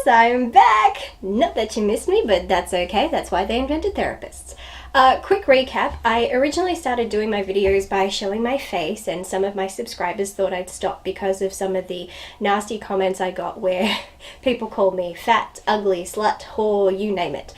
I'm back! Not that you missed me, but that's okay, that's why they invented therapists. Quick recap, I originally started doing my videos by showing my face, and some of my subscribers thought I'd stop because of some of the nasty comments I got where people called me fat, ugly, slut, whore, you name it.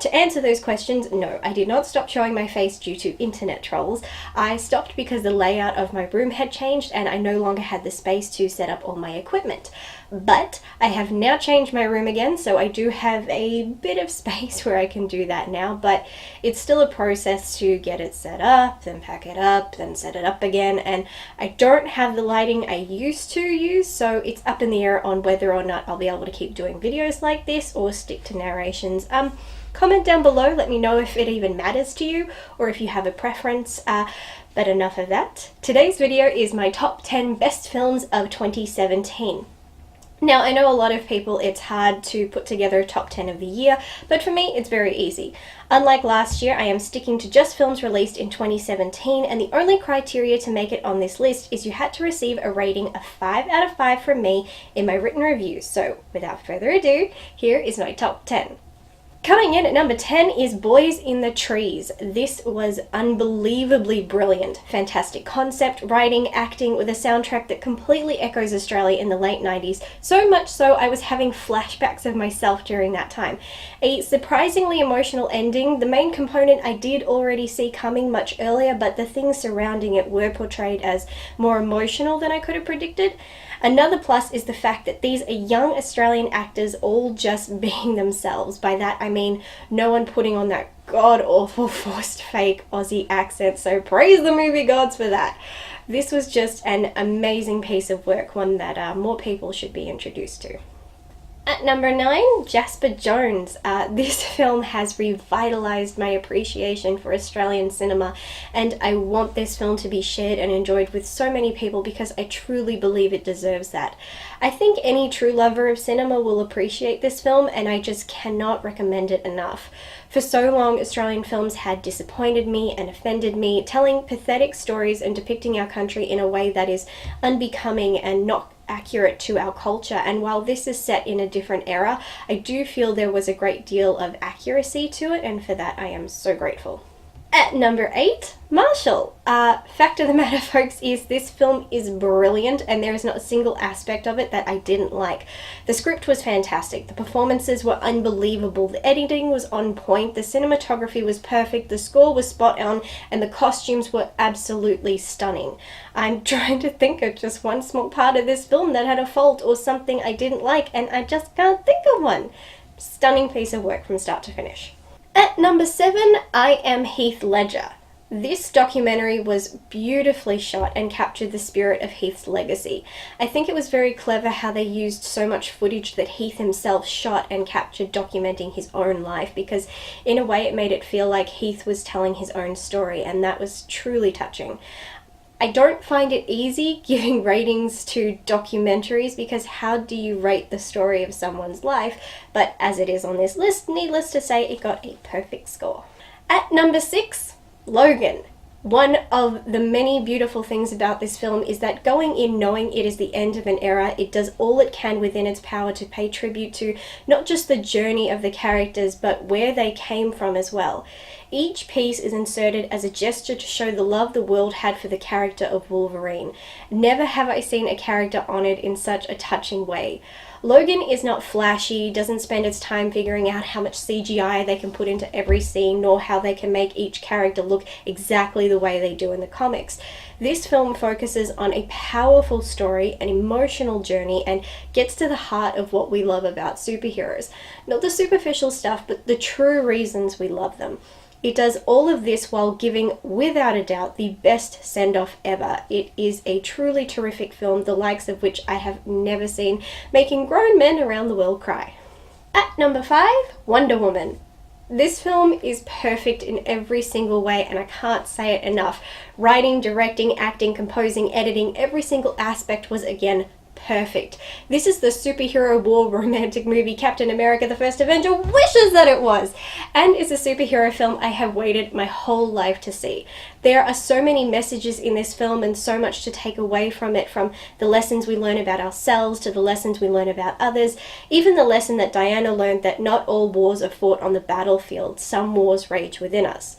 To answer those questions, no, I did not stop showing my face due to internet trolls. I stopped because the layout of my room had changed and I no longer had the space to set up all my equipment. But I have now changed my room again, so I do have a bit of space where I can do that now, but it's still a process to get it set up, then pack it up, then set it up again, and I don't have the lighting I used to use, so it's up in the air on whether or not I'll be able to keep doing videos like this or stick to narrations. Comment down below, let me know if it even matters to you or if you have a preference, but enough of that. Today's video is my top 10 best films of 2017. Now, I know a lot of people it's hard to put together a top 10 of the year, but for me it's very easy. Unlike last year, I am sticking to just films released in 2017, and the only criteria to make it on this list is you had to receive a rating of 5 out of 5 from me in my written review. So without further ado, here is my top 10. Coming in at number 10 is Boys in the Trees. This was unbelievably brilliant. Fantastic concept, writing, acting, with a soundtrack that completely echoes Australia in the late 90s. So much so I was having flashbacks of myself during that time. A surprisingly emotional ending. The main component I did already see coming much earlier, but the things surrounding it were portrayed as more emotional than I could have predicted. Another plus is the fact that these are young Australian actors all just being themselves. By that I mean no one putting on that god-awful forced fake Aussie accent, so praise the movie gods for that. This was just an amazing piece of work, one that more people should be introduced to. At number 9, Jasper Jones. This film has revitalized my appreciation for Australian cinema, and I want this film to be shared and enjoyed with so many people because I truly believe it deserves that. I think any true lover of cinema will appreciate this film, and I just cannot recommend it enough. For so long, Australian films had disappointed me and offended me, telling pathetic stories and depicting our country in a way that is unbecoming and not accurate to our culture. And while this is set in a different era, I do feel there was a great deal of accuracy to it, and for that I am so grateful. At number 8, Marshall. Fact of the matter, folks, is this film is brilliant and there is not a single aspect of it that I didn't like. The script was fantastic, the performances were unbelievable, the editing was on point, the cinematography was perfect, the score was spot on, and the costumes were absolutely stunning. I'm trying to think of just one small part of this film that had a fault or something I didn't like, and I just can't think of one. Stunning piece of work from start to finish. At number 7, I Am Heath Ledger. This documentary was beautifully shot and captured the spirit of Heath's legacy. I think it was very clever how they used so much footage that Heath himself shot and captured documenting his own life, because in a way it made it feel like Heath was telling his own story, and that was truly touching. I don't find it easy giving ratings to documentaries because how do you rate the story of someone's life? But as it is on this list, needless to say, it got a perfect score. At number 6, Logan. One of the many beautiful things about this film is that going in knowing it is the end of an era, it does all it can within its power to pay tribute to not just the journey of the characters, but where they came from as well. Each piece is inserted as a gesture to show the love the world had for the character of Wolverine. Never have I seen a character honored in such a touching way. Logan is not flashy, doesn't spend its time figuring out how much CGI they can put into every scene, nor how they can make each character look exactly the way they do in the comics. This film focuses on a powerful story, an emotional journey, and gets to the heart of what we love about superheroes. Not the superficial stuff, but the true reasons we love them. It does all of this while giving, without a doubt, the best send-off ever. It is a truly terrific film, the likes of which I have never seen, making grown men around the world cry. At number 5, Wonder Woman. This film is perfect in every single way, and I can't say it enough. Writing, directing, acting, composing, editing, every single aspect was again perfect. This is the superhero war romantic movie Captain America the First Avenger wishes that it was, and it's a superhero film I have waited my whole life to see. There are so many messages in this film and so much to take away from it, from the lessons we learn about ourselves to the lessons we learn about others, even the lesson that Diana learned that not all wars are fought on the battlefield, some wars rage within us.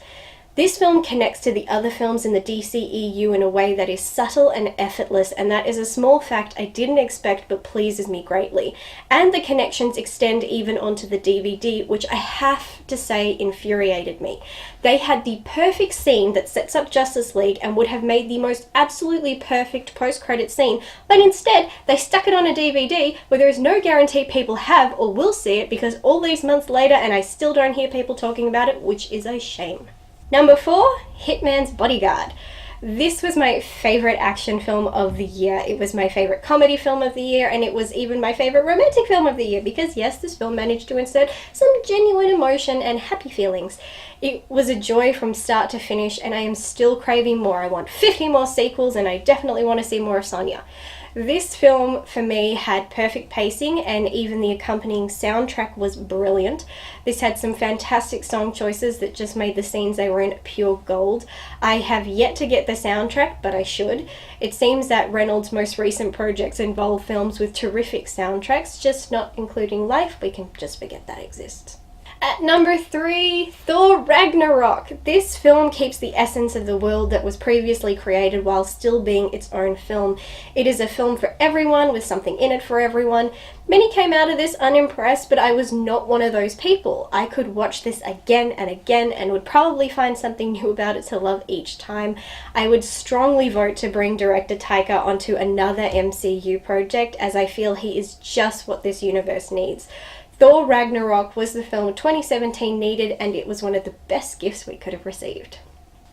This film connects to the other films in the DCEU in a way that is subtle and effortless, and that is a small fact I didn't expect but pleases me greatly. And the connections extend even onto the DVD, which I have to say infuriated me. They had the perfect scene that sets up Justice League and would have made the most absolutely perfect post-credit scene, but instead they stuck it on a DVD where there is no guarantee people have or will see it, because all these months later and I still don't hear people talking about it, which is a shame. Number 4, Hitman's Bodyguard. This was my favorite action film of the year. It was my favorite comedy film of the year, and it was even my favorite romantic film of the year, because yes, this film managed to insert some genuine emotion and happy feelings. It was a joy from start to finish, and I am still craving more. I want 50 more sequels, and I definitely want to see more of Sonya. This film, for me, had perfect pacing, and even the accompanying soundtrack was brilliant. This had some fantastic song choices that just made the scenes they were in pure gold. I have yet to get the soundtrack, but I should. It seems that Reynolds' most recent projects involve films with terrific soundtracks, just not including Life. We can just forget that exists. At number 3, Thor Ragnarok. This film keeps the essence of the world that was previously created while still being its own film. It is a film for everyone, with something in it for everyone. Many came out of this unimpressed, but I was not one of those people. I could watch this again and again and would probably find something new about it to love each time. I would strongly vote to bring director Taika onto another MCU project, as I feel he is just what this universe needs. Thor Ragnarok was the film 2017 needed, and it was one of the best gifts we could have received.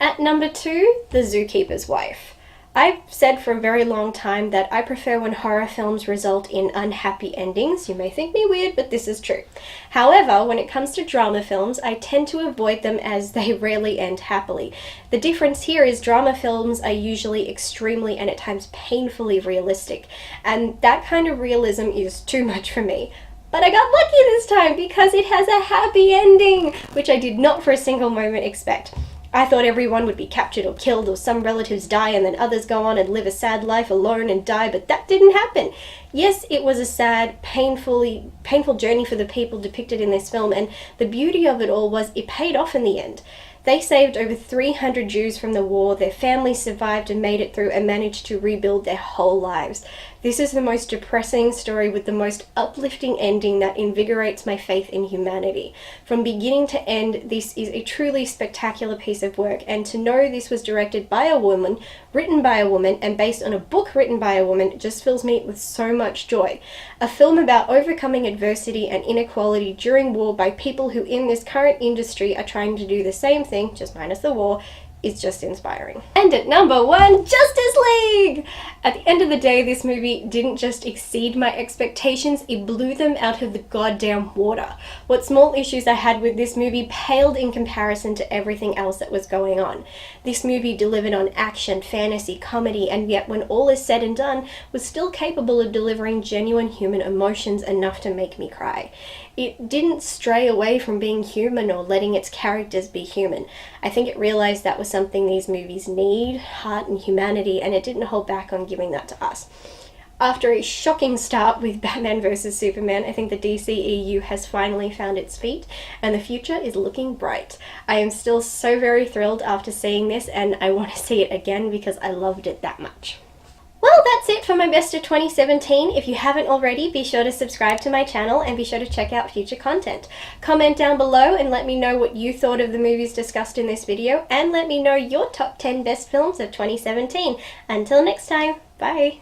At number 2, The Zookeepers Wife. I've said for a very long time that I prefer when horror films result in unhappy endings. You may think me weird, but this is true. However, when it comes to drama films, I tend to avoid them as they rarely end happily. The difference here is drama films are usually extremely and at times painfully realistic, and that kind of realism is too much for me. But I got lucky this time because it has a happy ending, which I did not for a single moment expect. I thought everyone would be captured or killed, or some relatives die and then others go on and live a sad life alone and die, but that didn't happen. Yes, it was a sad, painful journey for the people depicted in this film, and the beauty of it all was it paid off in the end. They saved over 300 Jews from the war, their families survived and made it through and managed to rebuild their whole lives. This is the most depressing story with the most uplifting ending that invigorates my faith in humanity. From beginning to end, this is a truly spectacular piece of work, and to know this was directed by a woman, written by a woman, and based on a book written by a woman just fills me with so much joy. A film about overcoming adversity and inequality during war by people who in this current industry are trying to do the same thing, just minus the war, is just inspiring. And at number 1, Justice League! At the end of the day, this movie didn't just exceed my expectations, it blew them out of the goddamn water. What small issues I had with this movie paled in comparison to everything else that was going on. This movie delivered on action, fantasy, comedy, and yet when all is said and done, was still capable of delivering genuine human emotions enough to make me cry. It didn't stray away from being human or letting its characters be human. I think it realized that was something these movies need, heart and humanity, and it didn't hold back on giving that to us. After a shocking start with Batman vs Superman, I think the DCEU has finally found its feet, and the future is looking bright. I am still so very thrilled after seeing this, and I want to see it again because I loved it that much. Well, that's it for my best of 2017. If you haven't already, be sure to subscribe to my channel and be sure to check out future content. Comment down below and let me know what you thought of the movies discussed in this video, and let me know your top 10 best films of 2017. Until next time, bye!